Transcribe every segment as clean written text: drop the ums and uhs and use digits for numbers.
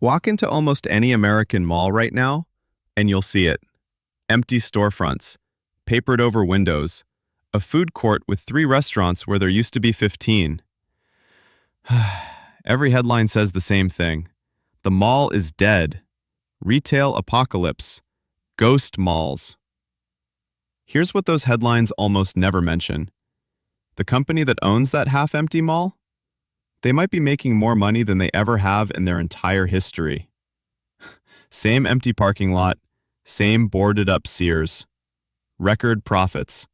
Walk into almost any American mall right now, and you'll see it. Empty storefronts, papered over windows, a food court with 3 restaurants where there used to be 15. Every headline says the same thing. The mall is dead. Retail apocalypse. Ghost malls. Here's what those headlines almost never mention. The company that owns that half-empty mall? They might be making more money than they ever have in their entire history. Same empty parking lot, same boarded-up Sears. Record profits.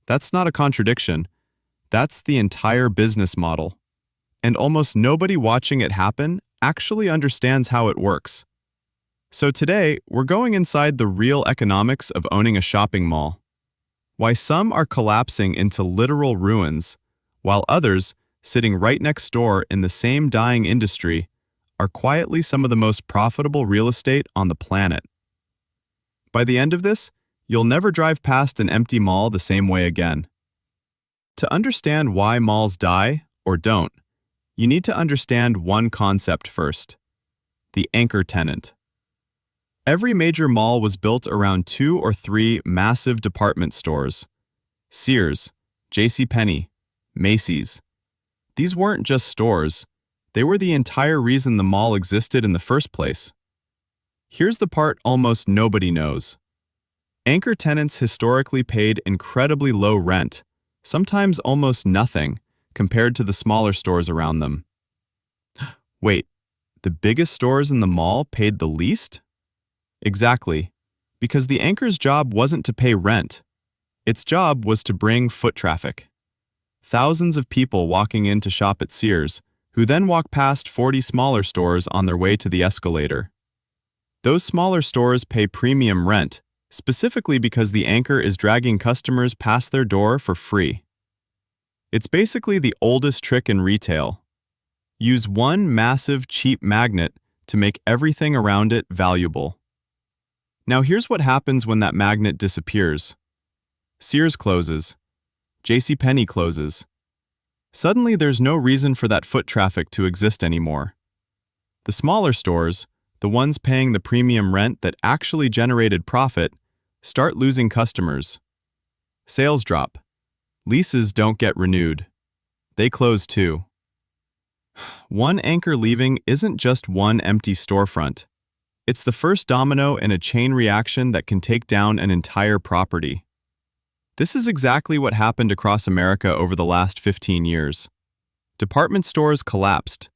That's not a contradiction. That's the entire business model. And almost nobody watching it happen actually understands how it works. So today, we're going inside the real economics of owning a shopping mall. Why some are collapsing into literal ruins, while others, sitting right next door in the same dying industry, are quietly some of the most profitable real estate on the planet. By the end of this, you'll never drive past an empty mall the same way again. To understand why malls die or don't, you need to understand one concept first: the anchor tenant. Every major mall was built around 2 or 3 massive department stores. Sears, JCPenney, Macy's. These weren't just stores. They were the entire reason the mall existed in the first place. Here's the part almost nobody knows. Anchor tenants historically paid incredibly low rent, sometimes almost nothing, compared to the smaller stores around them. Wait, the biggest stores in the mall paid the least? Exactly, because the anchor's job wasn't to pay rent. Its job was to bring foot traffic. Thousands of people walking in to shop at Sears, who then walk past 40 smaller stores on their way to the escalator. Those smaller stores pay premium rent, specifically because the anchor is dragging customers past their door for free. It's basically the oldest trick in retail. Use one massive, cheap magnet to make everything around it valuable. Now here's what happens when that magnet disappears. Sears closes. JCPenney closes. Suddenly there's no reason for that foot traffic to exist anymore. The smaller stores, the ones paying the premium rent that actually generated profit, start losing customers. Sales drop. Leases don't get renewed. They close too. One anchor leaving isn't just one empty storefront. It's the first domino in a chain reaction that can take down an entire property. This is exactly what happened across America over the last 15 years. Department stores collapsed,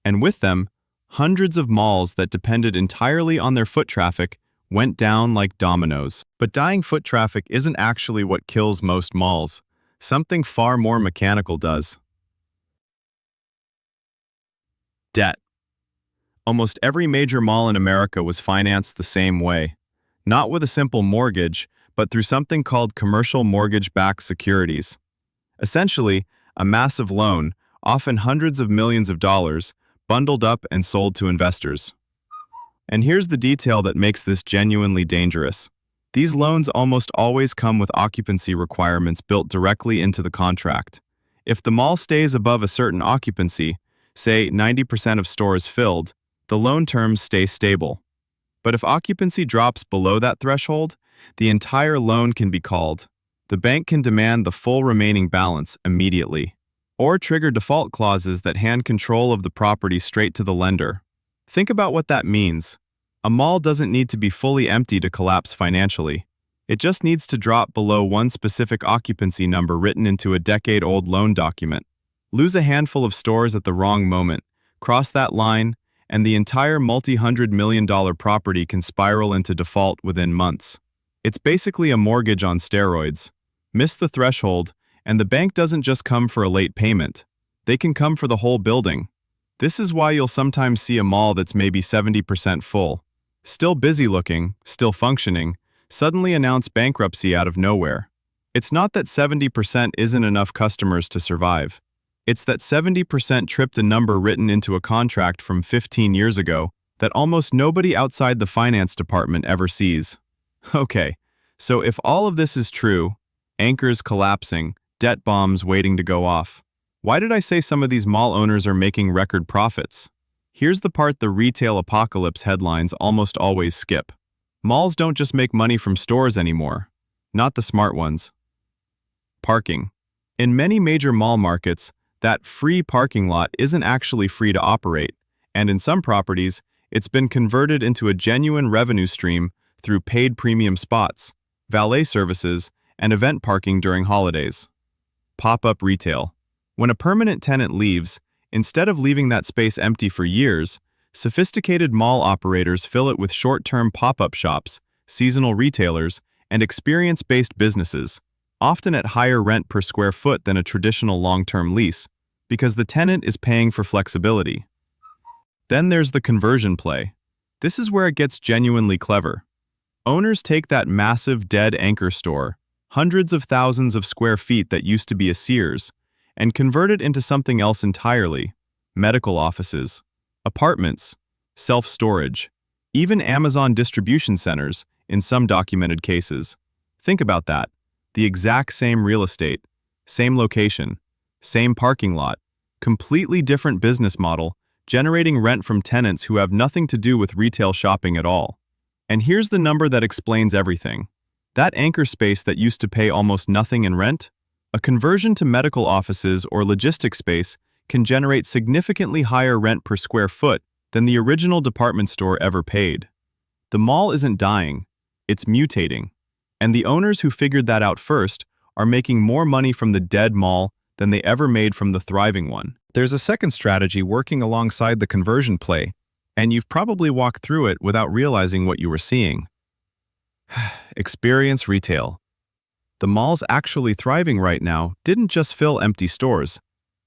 and with them, hundreds of malls that depended entirely on their foot traffic went down like dominoes. But dying foot traffic isn't actually what kills most malls. Something far more mechanical does. Debt. Almost every major mall in America was financed the same way. Not with a simple mortgage, but through something called commercial mortgage-backed securities. Essentially, a massive loan, often hundreds of millions of dollars, bundled up and sold to investors. And here's the detail that makes this genuinely dangerous. These loans almost always come with occupancy requirements built directly into the contract. If the mall stays above a certain occupancy, say 90% of stores filled, the loan terms stay stable. But if occupancy drops below that threshold, the entire loan can be called. The bank can demand the full remaining balance immediately, or trigger default clauses that hand control of the property straight to the lender. Think about what that means. A mall doesn't need to be fully empty to collapse financially. It just needs to drop below one specific occupancy number written into a decade-old loan document. Lose a handful of stores at the wrong moment, cross that line, and the entire multi-hundred-million-dollar property can spiral into default within months. It's basically a mortgage on steroids. Miss the threshold, and the bank doesn't just come for a late payment. They can come for the whole building. This is why you'll sometimes see a mall that's maybe 70% full, still busy looking, still functioning, suddenly announce bankruptcy out of nowhere. It's not that 70% isn't enough customers to survive. It's that 70% tripped a number written into a contract from 15 years ago that almost nobody outside the finance department ever sees. Okay, so if all of this is true, anchors collapsing, debt bombs waiting to go off, why did I say some of these mall owners are making record profits? Here's the part the retail apocalypse headlines almost always skip. Malls don't just make money from stores anymore. Not the smart ones. Parking. In many major mall markets, that free parking lot isn't actually free to operate, and in some properties, it's been converted into a genuine revenue stream through paid premium spots, valet services, and event parking during holidays. Pop-up retail. When a permanent tenant leaves, instead of leaving that space empty for years, sophisticated mall operators fill it with short-term pop-up shops, seasonal retailers, and experience-based businesses, often at higher rent per square foot than a traditional long-term lease, because the tenant is paying for flexibility. Then there's the conversion play. This is where it gets genuinely clever. Owners take that massive dead anchor store, hundreds of thousands of square feet that used to be a Sears, and convert it into something else entirely: medical offices, apartments, self-storage, even Amazon distribution centers in some documented cases. Think about that. The exact same real estate, same location, same parking lot, completely different business model, generating rent from tenants who have nothing to do with retail shopping at all. And here's the number that explains everything. That anchor space that used to pay almost nothing in rent, a conversion to medical offices or logistics space can generate significantly higher rent per square foot than the original department store ever paid. The mall isn't dying, it's mutating. And the owners who figured that out first are making more money from the dead mall than they ever made from the thriving one. There's a second strategy working alongside the conversion play, and you've probably walked through it without realizing what you were seeing. Experience retail. The malls actually thriving right now didn't just fill empty stores.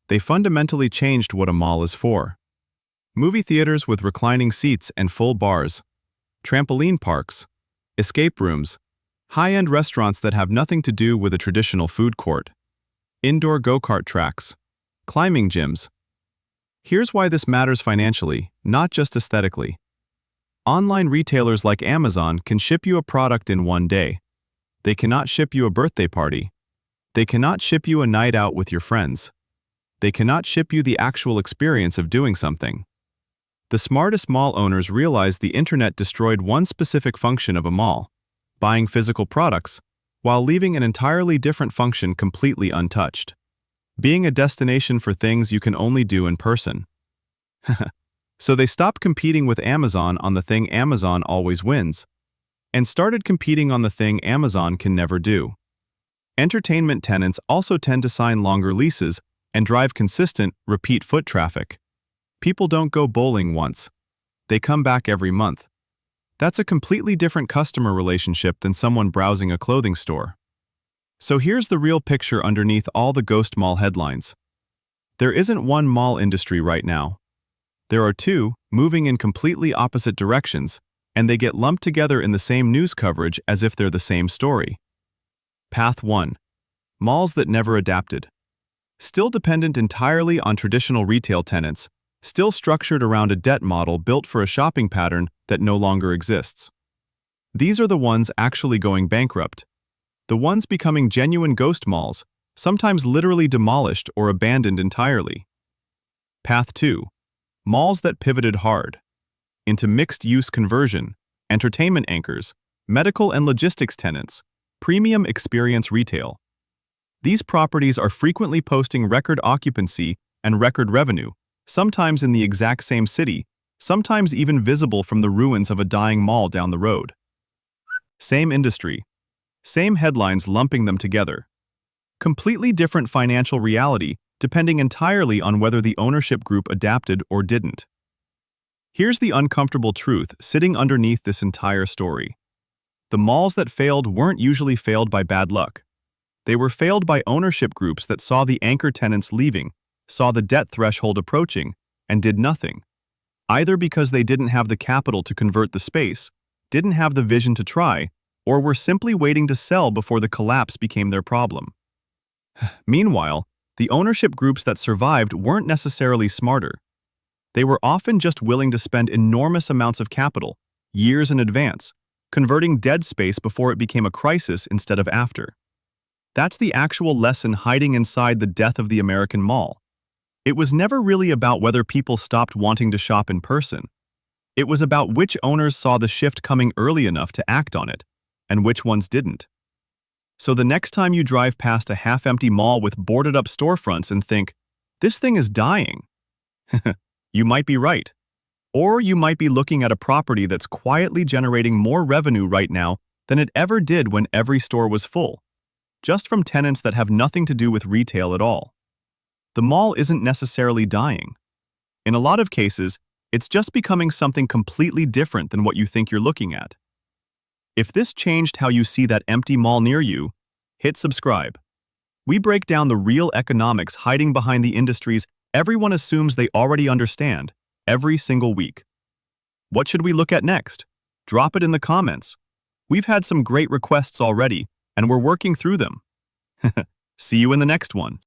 They fundamentally changed what a mall is for. Movie theaters with reclining seats and full bars, trampoline parks, escape rooms, high-end restaurants that have nothing to do with a traditional food court, indoor go-kart tracks, climbing gyms. Here's why this matters financially, not just aesthetically. Online retailers like Amazon can ship you a product in one day. They cannot ship you a birthday party. They cannot ship you a night out with your friends. They cannot ship you the actual experience of doing something. The smartest mall owners realized the internet destroyed one specific function of a mall, buying physical products, while leaving an entirely different function completely untouched: being a destination for things you can only do in person. So they stopped competing with Amazon on the thing Amazon always wins, and started competing on the thing Amazon can never do. Entertainment tenants also tend to sign longer leases and drive consistent, repeat foot traffic. People don't go bowling once. They come back every month. That's a completely different customer relationship than someone browsing a clothing store. So here's the real picture underneath all the ghost mall headlines. There isn't one mall industry right now. There are two, moving in completely opposite directions, and they get lumped together in the same news coverage as if they're the same story. Path 1. Malls that never adapted. Still dependent entirely on traditional retail tenants, still structured around a debt model built for a shopping pattern that no longer exists. These are the ones actually going bankrupt. The ones becoming genuine ghost malls, sometimes literally demolished or abandoned entirely. Path 2. Malls that pivoted hard into mixed-use conversion, entertainment anchors, medical and logistics tenants, premium experience retail. These properties are frequently posting record occupancy and record revenue, sometimes in the exact same city, sometimes even visible from the ruins of a dying mall down the road. Same industry, same headlines lumping them together. Completely different financial reality, depending entirely on whether the ownership group adapted or didn't. Here's the uncomfortable truth sitting underneath this entire story. The malls that failed weren't usually failed by bad luck. They were failed by ownership groups that saw the anchor tenants leaving, saw the debt threshold approaching, and did nothing. Either because they didn't have the capital to convert the space, didn't have the vision to try, or were simply waiting to sell before the collapse became their problem. Meanwhile, the ownership groups that survived weren't necessarily smarter. They were often just willing to spend enormous amounts of capital, years in advance, converting dead space before it became a crisis instead of after. That's the actual lesson hiding inside the death of the American mall. It was never really about whether people stopped wanting to shop in person. It was about which owners saw the shift coming early enough to act on it, and which ones didn't. So the next time you drive past a half-empty mall with boarded-up storefronts and think, "This thing is dying," you might be right. Or you might be looking at a property that's quietly generating more revenue right now than it ever did when every store was full, just from tenants that have nothing to do with retail at all. The mall isn't necessarily dying. In a lot of cases, it's just becoming something completely different than what you think you're looking at. If this changed how you see that empty mall near you, hit subscribe. We break down the real economics hiding behind the industries everyone assumes they already understand every single week. What should we look at next? Drop it in the comments. We've had some great requests already, and we're working through them. See you in the next one.